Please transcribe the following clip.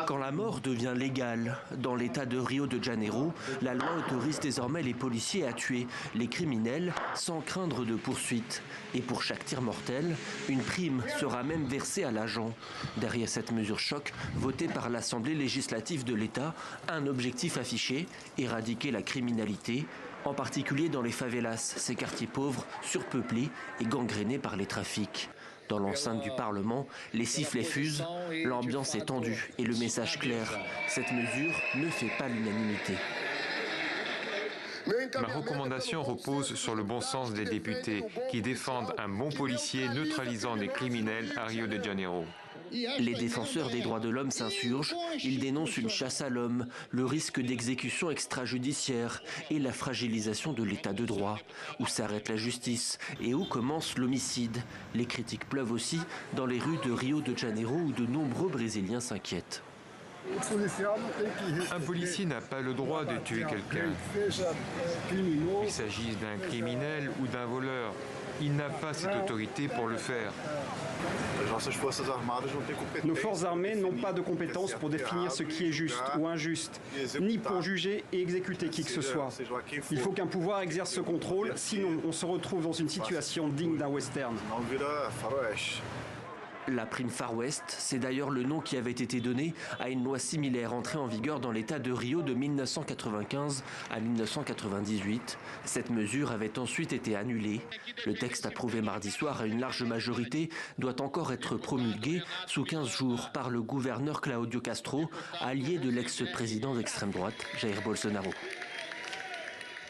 Quand la mort devient légale, dans l'État de Rio de Janeiro, la loi autorise désormais les policiers à tuer les criminels sans craindre de poursuites. Et pour chaque tir mortel, une prime sera même versée à l'agent. Derrière cette mesure choc, votée par l'Assemblée législative de l'État, un objectif affiché, éradiquer la criminalité, en particulier dans les favelas, ces quartiers pauvres, surpeuplés et gangrénés par les trafics. Dans l'enceinte du Parlement, les sifflets fusent, l'ambiance est tendue et le message clair. Cette mesure ne fait pas l'unanimité. Ma recommandation repose sur le bon sens des députés qui défendent un bon policier neutralisant les criminels à Rio de Janeiro. Les défenseurs des droits de l'homme s'insurgent. Ils dénoncent une chasse à l'homme, le risque d'exécution extrajudiciaire et la fragilisation de l'état de droit. Où s'arrête la justice et où commence l'homicide? Les critiques pleuvent aussi dans les rues de Rio de Janeiro où de nombreux Brésiliens s'inquiètent. Un policier n'a pas le droit de tuer quelqu'un. Qu'il s'agisse d'un criminel ou d'un voleur, il n'a pas cette autorité pour le faire. Nos forces armées n'ont pas de compétences pour définir ce qui est juste ou injuste, ni pour juger et exécuter qui que ce soit. Il faut qu'un pouvoir exerce ce contrôle, sinon on se retrouve dans une situation digne d'un western. La prime Far West, c'est d'ailleurs le nom qui avait été donné à une loi similaire entrée en vigueur dans l'État de Rio de 1995 à 1998. Cette mesure avait ensuite été annulée. Le texte approuvé mardi soir à une large majorité doit encore être promulgué sous 15 jours par le gouverneur Claudio Castro, allié de l'ex-président d'extrême droite Jair Bolsonaro.